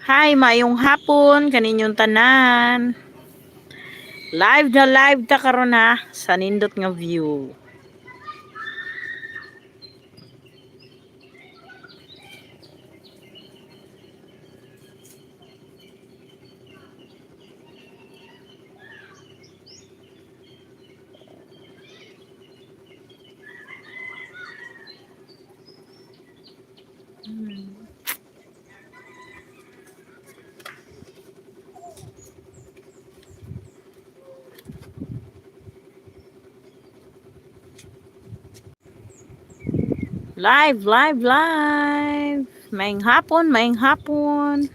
Hi, mayong hapon kaninyong tanan. Live ta karon ha sa nindot nga view. Live. Maing hapon.